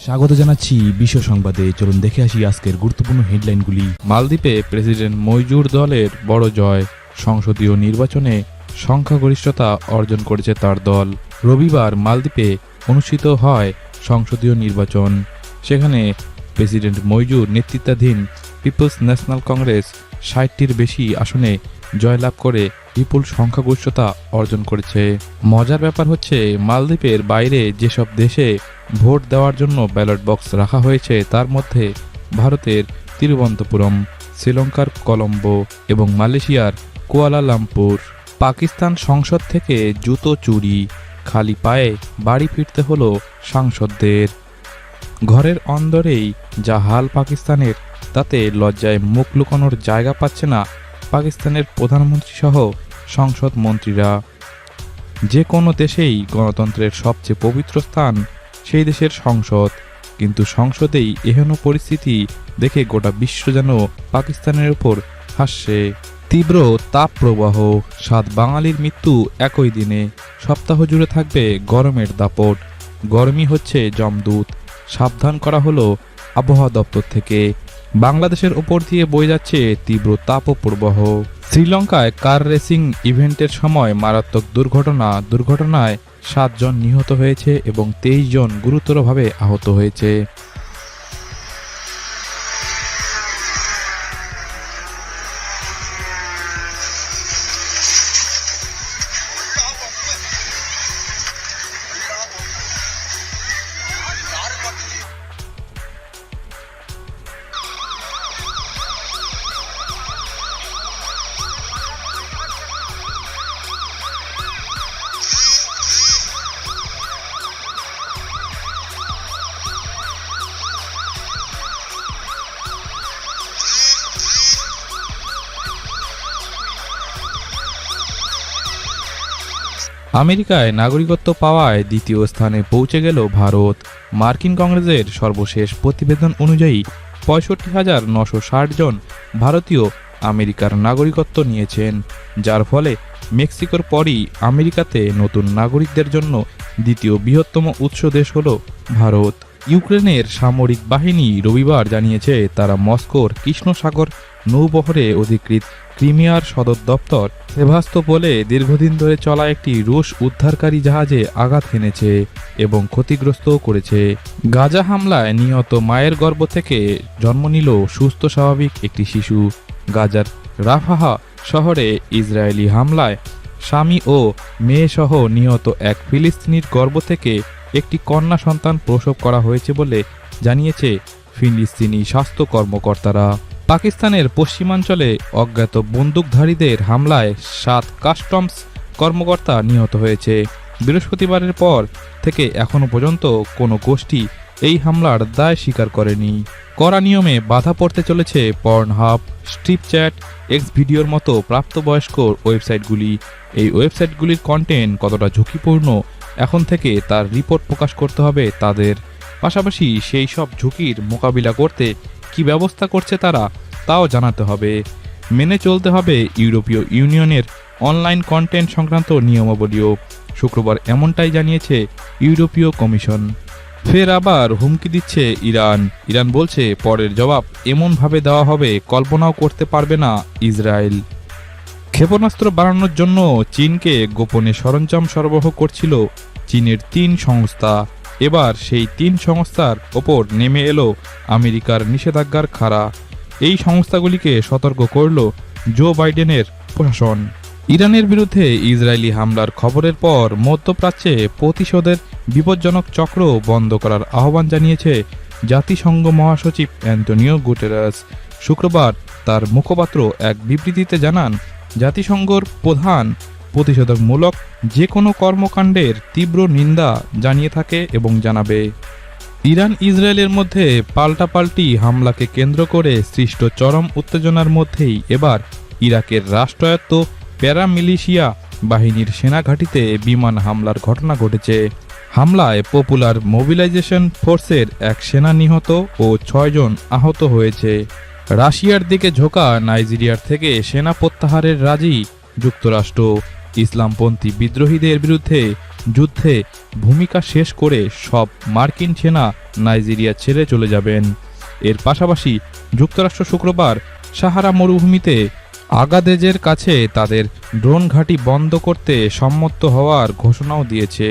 স্বাগত জানাচ্ছি বিশ্ব সংবাদে। চলুন দেখে আসি আজকের গুরুত্বপূর্ণ হেডলাইনগুলি। মালদ্বীপে প্রেসিডেন্ট মইজুর দলের বড় জয়, সংসদীয় নির্বাচনে সংখ্যাগরিষ্ঠতা অর্জন করেছে তার দল। রবিবার মালদ্বীপে অনুষ্ঠিত হয় সংসদীয় নির্বাচন। সেখানে প্রেসিডেন্ট মইজুর নেতৃত্বাধীন পিপলস ন্যাশনাল কংগ্রেস ৬০টির বেশি আসনে জয়লাভ করে বিপুল সংখ্যাগরিষ্ঠতা অর্জন করেছে। মজার ব্যাপার হচ্ছে, মালদ্বীপের বাইরে যেসব দেশে ভোট দেওয়ার জন্য ব্যালট বক্স রাখা হয়েছে তার মধ্যে ভারতের তিরুবনন্তপুরম, শ্রীলঙ্কার কলম্বো এবং মালয়েশিয়ার কুয়ালালামপুর। পাকিস্তান সংসদ থেকে জুতো চুরি, খালি পায়ে বাড়ি ফিরতে হলো সাংসদদের। ঘরের অন্দরেই যা হাল পাকিস্তানের, তাতে লজ্জায় মুখ লুকানোর জায়গা পাচ্ছে না পাকিস্তানের প্রধানমন্ত্রী সহ সংসদ মন্ত্রীরা। যে কোনো দেশেই গণতন্ত্রের সবচেয়ে পবিত্র স্থান সেই দেশের সংসদ, কিন্তু সংসদেই এহেন পরিস্থিতি দেখে গোটা বিশ্ব যেন পাকিস্তানের উপর হাসছে। তীব্র তাপপ্রবাহ, ৭ বাঙালির মৃত্যু একই দিনে। সপ্তাহ জুড়ে থাকবে গরমের দাপট, গরমই হচ্ছে যমদূত, সাবধান করা হলো আবহাওয়া দপ্তর থেকে। বাংলাদেশের ওপর দিয়ে বয়ে যাচ্ছে তীব্র তাপপ্রবাহ। শ্রীলঙ্কায় কার রেসিং ইভেন্টের সময় মারাত্মক দুর্ঘটনায় ৭ জন নিহত হয়েছে এবং ২৩ জন গুরুতরভাবে আহত হয়েছে। আমেরিকায় নাগরিকত্ব পাওয়ায় দ্বিতীয় স্থানে পৌঁছে গেল ভারত। মার্কিন কংগ্রেসের সর্বশেষ প্রতিবেদন অনুযায়ী ৬৫,৯৬০ জন ভারতীয় আমেরিকার নাগরিকত্ব নিয়েছেন, যার ফলে মেক্সিকোর পরই আমেরিকাতে নতুন নাগরিকদের জন্য দ্বিতীয় বৃহত্তম উৎস দেশ হল ভারত। ইউক্রেনের সামরিক বাহিনী রবিবার জানিয়েছে তারা মস্কোর কৃষ্ণ সাগর নৌবহরে অধিকৃত ক্রিমিয়ার সদর দপ্তর সেভাস্তোপোলে দীর্ঘদিন ধরে চলা একটি রুশ উদ্ধারকারী জাহাজে আঘাত হেনেছে এবং ক্ষতিগ্রস্তও করেছে। গাজা হামলায় নিহত মায়ের গর্ভ থেকে জন্ম নিল সুস্থ স্বাভাবিক একটি শিশু। গাজার রাফাহা শহরে ইসরায়েলি হামলায় স্বামী ও মেয়েসহ নিহত এক ফিলিস্তিনির গর্ভ থেকে একটি কন্যা সন্তান প্রসব করা হয়েছে বলে জানিয়েছে ফিলিস্তিনি স্বাস্থ্য কর্মকর্তারা। পাকিস্তানের পশ্চিমাঞ্চলে অজ্ঞাত বন্দুকধারীদের হামলায় ৭ কাস্টমস কর্মকর্তা নিহত হয়েছে। বৃহস্পতিবারের পর থেকে এখনও পর্যন্ত কোনো গোষ্ঠী এই হামলার দায় স্বীকার করেনি। কড়া নিয়মে বাধা পড়তে চলেছে পর্নহাব, স্ট্রিপচ্যাট, এক্স ভিডিওর মতো প্রাপ্তবয়স্ক ওয়েবসাইটগুলি। এই ওয়েবসাইটগুলির কন্টেন্ট কতটা ঝুঁকিপূর্ণ এখন থেকে তার রিপোর্ট প্রকাশ করতে হবে তাদের। পাশাপাশি সেই সব ঝুঁকির মোকাবিলা করতে কি ব্যবস্থা করছে তারা তাও জানাতে হবে। মেনে চলতে হবে ইউরোপীয় ইউনিয়নের অনলাইন কন্টেন্ট সংক্রান্ত নিয়মাবলীও। শুক্রবার এমনটাই জানিয়েছে ইউরোপীয় কমিশন। ফের আবার হুমকি দিচ্ছে ইরান বলছে পরের জবাব এমনভাবে দেওয়া হবে কল্পনাও করতে পারবে না ইসরায়েল। ক্ষেপণাস্ত্র বানানোর জন্য চীনকে গোপনে সরঞ্জাম সরবরাহ করছিল চীনের ৩ সংস্থা। এবার সেই ৩ সংস্থার ওপর নেমে এলো আমেরিকার নিষেধাজ্ঞার খাড়া। এই সংস্থাগুলিকে সতর্ক করল জো বাইডেনের প্রশাসন। ইরানের বিরুদ্ধে ইসরায়েলি হামলার খবরের পর মধ্যপ্রাচ্যে প্রতিশোধের বিপজ্জনক চক্র বন্ধ করার আহ্বান জানিয়েছে জাতিসংঘ মহাসচিব অ্যান্টোনিও গুটেরেস। শুক্রবার তার মুখপাত্র এক বিবৃতিতে জানান, জাতিসংঘর প্রধান প্রতিষেধকমূলক যে কোনো কর্মকাণ্ডের তীব্র নিন্দা জানিয়ে থাকে এবং জানাবে। ইরান ইসরায়েলের মধ্যে পাল্টাপাল্টি হামলাকে কেন্দ্র করে সৃষ্ট চরম উত্তেজনার মধ্যেই এবার ইরাকের রাষ্ট্রায়ত্ত প্যারামিলিশিয়া বাহিনীর সেনাঘাঁটিতে বিমান হামলার ঘটনা ঘটেছে। হামলায় পপুলার মোবিলাইজেশন ফোর্সের এক সেনা নিহত ও ৬ জন আহত হয়েছে। রাশিয়ার দিকে ঝোঁকা নাইজেরিয়ার থেকে সেনা প্রত্যাহারের রাজি যুক্তরাষ্ট্র। ইসলামপন্থী বিদ্রোহীদের বিরুদ্ধে যুদ্ধে ভূমিকা শেষ করে সব মার্কিন সেনা নাইজেরিয়া ছেড়ে চলে যাবেন। এর পাশাপাশি যুক্তরাষ্ট্র শুক্রবার সাহারা মরুভূমিতে আগাদেজের কাছে তাদের ড্রোন ঘাঁটি বন্ধ করতে সম্মত হওয়ার ঘোষণাও দিয়েছে।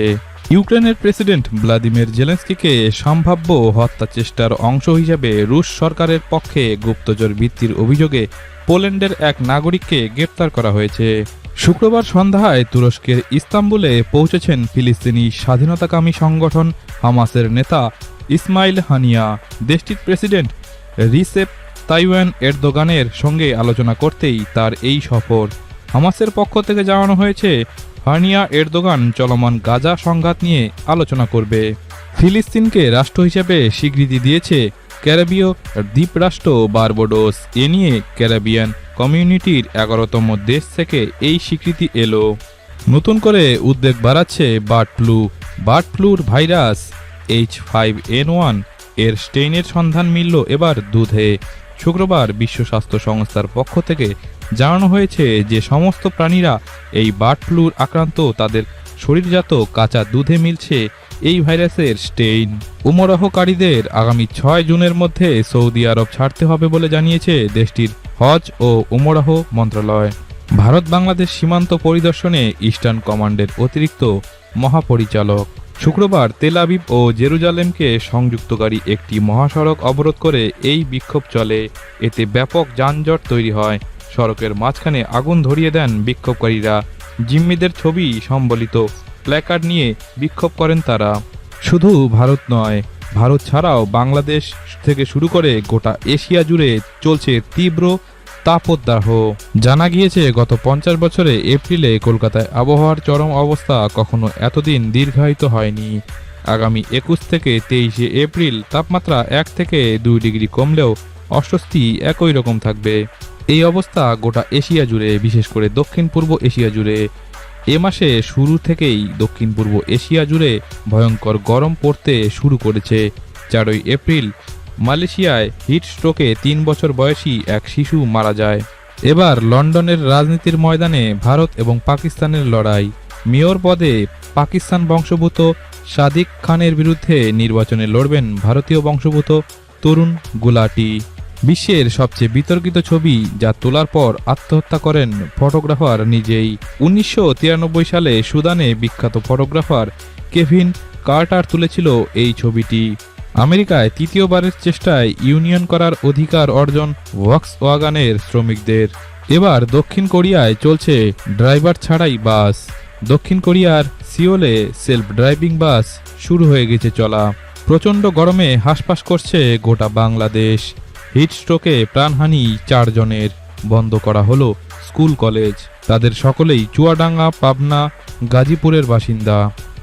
ইউক্রেনের প্রেসিডেন্ট ভ্লাদিমির জেলেনস্কিকে সম্ভাব্য হত্যা চেষ্টার অংশ হিসেবে রুশ সরকারের পক্ষে গুপ্তচর ভিত্তির অভিযোগে পোল্যান্ডের এক নাগরিককে গ্রেপ্তার করা হয়েছে। শুক্রবার সন্ধ্যায় তুরস্কের ইস্তাম্বুলে পৌঁছেছেন ফিলিস্তিনি স্বাধীনতাকামী সংগঠন হামাসের নেতা ইসমাইল হানিয়া। দেশটির প্রেসিডেন্ট রিসেপ তাইওয়ান এরদোগানের সঙ্গে আলোচনা করতেই তার এই সফর। হামাসের পক্ষ থেকে জানানো হয়েছে, হানিয়া এরদোগান চলমান গাজা সংঘাত নিয়ে আলোচনা করবে। ফিলিস্তিনকে রাষ্ট্র হিসেবে স্বীকৃতি দিয়েছে ক্যারিবীয় দ্বীপরাষ্ট্র বারবাডোস। এ নিয়ে ক্যারিবিয়ান কমিউনিটির 11তম দেশ থেকে এই স্বীকৃতি এলো। নতুন করে উদ্বেগ বাড়াচ্ছে বার্ড ফ্লুর ভাইরাস H5N1 এর স্টেইনের সন্ধান মিলল এবার দুধে। শুক্রবার বিশ্ব স্বাস্থ্য সংস্থার পক্ষ থেকে জানানো হয়েছে যে সমস্ত প্রাণীরা এই বার্ড ফ্লুর আক্রান্ত তাদের শরীরজাত কাঁচা দুধে মিলছে এই ভাইরাসের স্টেইন। উমরাহকারীদের আগামী 6 জুনের মধ্যে সৌদি আরব ছাড়তে হবে বলে জানিয়েছে দেশটির হজ ও উমরাহ মন্ত্রণালয়। ভারত বাংলাদেশ সীমান্ত পরিদর্শনে ইস্টার্ন কমান্ডের অতিরিক্ত মহাপরিচালক। শুক্রবার তেল আবিব ও জেরুজালেমকে সংযুক্তকারী একটি মহাসড়ক অবরোধ করে এই বিক্ষোভ চলে। এতে ব্যাপক যানজট তৈরি হয়। সড়কের মাঝখানে আগুন ধরিয়ে দেন বিক্ষোভকারীরা। জিম্মিদের ছবি সম্বলিত প্ল্যাকার্ড নিয়ে বিক্ষোভ করেন তারা। শুধু ভারত নয়, ভারত ছাড়াও বাংলাদেশ থেকে শুরু করে গোটা এশিয়া জুড়ে চলছে তীব্র তাপদাহ। জানা গিয়েছে গত 50 বছরে এপ্রিলে কলকাতায় আবহাওয়ার চরম অবস্থা কখনো এতদিন দীর্ঘায়িত হয়নি। আগামী 21 থেকে 23 এপ্রিল তাপমাত্রা 1 থেকে 2 ডিগ্রি কমলেও অস্বস্তি একই রকম থাকবে। এই অবস্থা গোটা এশিয়া জুড়ে, বিশেষ করে দক্ষিণ পূর্ব এশিয়া জুড়ে। এ মাসে শুরু থেকেই দক্ষিণ পূর্ব এশিয়া জুড়ে ভয়ঙ্কর গরম পড়তে শুরু করেছে। 4 এপ্রিল মালয়েশিয়ায় হিট স্ট্রোকে 3 বছর বয়সী এক শিশু মারা যায়। এবার লন্ডনের রাজনীতির ময়দানে ভারত এবং পাকিস্তানের লড়াই। মেয়র পদে পাকিস্তান বংশোদ্ভূত সাদিক খানের বিরুদ্ধে নির্বাচনে লড়বেন ভারতীয় বংশোদ্ভূত তরুণ গুলাটি। বিশ্বের সবচেয়ে বিতর্কিত ছবি, যা তোলার পর আত্মহত্যা করেন ফটোগ্রাফার নিজেই। 1993 সালে সুদানে বিখ্যাত ফটোগ্রাফার কেভিন কার্টার তুলেছিল এই ছবিটি। আমেরিকায় তৃতীয়বারের চেষ্টায় ইউনিয়ন করার অধিকার অর্জন ভক্সওয়াগনের শ্রমিকদের। এবার দক্ষিণ কোরিয়ায় চলছে ড্রাইভার ছাড়াই বাস। দক্ষিণ কোরিয়ার সিওলে সেলফ ড্রাইভিং বাস শুরু হয়ে গেছে চলা। প্রচণ্ড গরমে হাঁসফাঁস করছে গোটা বাংলাদেশ। হিট স্ট্রোকে প্রাণহানি 4 জনের। বন্ধ করা হলো স্কুল কলেজ। তাদের সকলেই চুয়াডাঙ্গা, পাবনা, গাজীপুরের বাসিন্দা।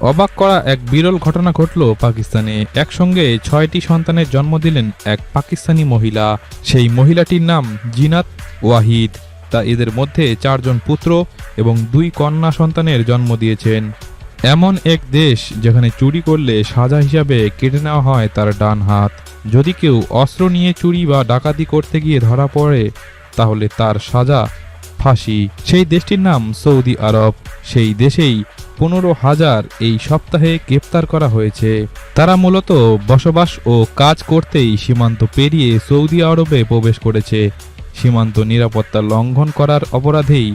অবাক করা এক বিরল ঘটনা ঘটল পাকিস্তানে। একসঙ্গে 6টি সন্তানের জন্ম দিলেন এক পাকিস্তানি মহিলা। সেই মহিলাটির নাম জিনাত ওয়াহিদ। এদের মধ্যে 4 জন পুত্র এবং 2 কন্যা সন্তানের জন্ম দিয়েছেন। এমন এক দেশ যেখানে চুরি করলে সাজা হিসাবে কেটে নেওয়া হয় তার ডান হাত। যদি কেউ অস্ত্র নিয়ে চুরি বা ডাকাতি করতে গিয়ে ধরা পড়ে তাহলে তার সাজা ফাঁসি। সেই দেশটির নাম সৌদি আরব। সেই দেশেই 15,000 এই সপ্তাহে গ্রেপ্তার করা হয়েছে। তারা মূলত বসবাস ও কাজ করতেই সীমান্ত পেরিয়ে সৌদি আরবে প্রবেশ করেছে। সীমান্ত নিরাপত্তা লঙ্ঘন করার অপরাধেই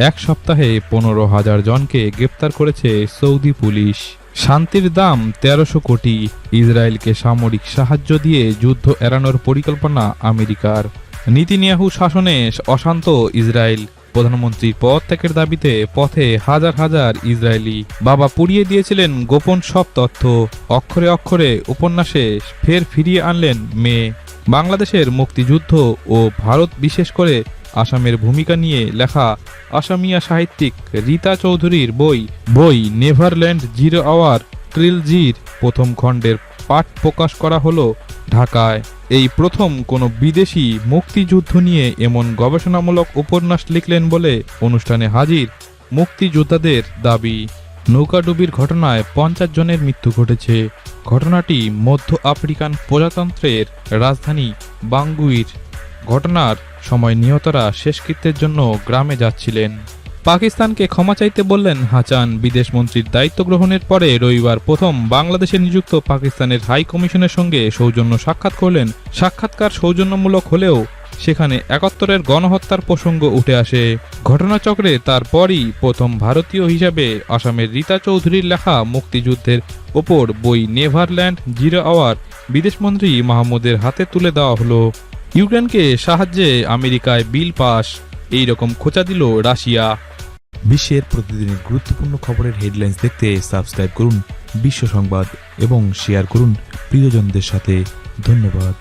এক সপ্তাহে 15,000 জনকে গ্রেপ্তার করেছে সৌদি পুলিশ। শান্তির দাম 1300 কোটি। ইসরায়েলকে সামরিক সাহায্য দিয়ে যুদ্ধ এড়ানোর পরিকল্পনা আমেরিকার। নেতানিয়াহু শাসনে অশান্ত ইসরায়েল। প্রধানমন্ত্রীর পদত্যাগের দাবিতে পথে হাজার হাজার ইসরায়েলি। বাবা পুড়িয়ে দিয়েছিলেন গোপন সব তথ্য। অক্ষরে অক্ষরে উপন্যাসে ফের ফিরিয়ে আনলেন মেয়ে। বাংলাদেশের মুক্তিযুদ্ধ ও ভারত, বিশেষ করে আসামের ভূমিকা নিয়ে লেখা আসামিয়া সাহিত্যিক রীতা চৌধুরীর বই নেভারল্যান্ড জিরো আওয়ার ট্রিলজির প্রথম খণ্ডের পাঠ প্রকাশ করা হলো ঢাকায়। এই প্রথম কোনো বিদেশি মুক্তিযুদ্ধ নিয়ে এমন গবেষণামূলক উপন্যাস লিখলেন বলে অনুষ্ঠানে হাজির মুক্তিযোদ্ধাদের দাবি। নৌকাডুবির ঘটনায় 50 জনের মৃত্যু ঘটেছে। ঘটনাটি মধ্য আফ্রিকান প্রজাতন্ত্রের রাজধানী বাঙ্গুইর। ঘটনার সময় নিহতরা শেষকৃত্যের জন্য গ্রামে যাচ্ছিলেন। পাকিস্তানকে ক্ষমা চাইতে বললেন হাসান। বিদেশমন্ত্রীর দায়িত্ব গ্রহণের পরে রবিবার প্রথম বাংলাদেশে নিযুক্ত পাকিস্তানের হাই কমিশনের সঙ্গে সৌজন্য সাক্ষাৎ করলেন। সাক্ষাৎকার সৌজন্যমূলক হলেও সেখানে ৭১-এর গণহত্যার প্রসঙ্গ উঠে আসে। ঘটনাচক্রে তারপরই প্রথম ভারতীয় হিসাবে আসামের রীতা চৌধুরীর লেখা মুক্তিযুদ্ধের ওপর বই নেভারল্যান্ড জিরো আওয়ার বিদেশমন্ত্রী মাহমুদের হাতে তুলে দেওয়া হলো। ইউক্রেনকে সাহায্যে আমেরিকায় বিল পাস, এই রকম খোঁচা দিল রাশিয়া। বিশ্বের প্রতিদিনের গুরুত্বপূর্ণ খবরের হেডলাইন্স দেখতে সাবস্ক্রাইব করুন বিশ্ব সংবাদ এবং শেয়ার করুন প্রিয়জনদের সাথে। ধন্যবাদ।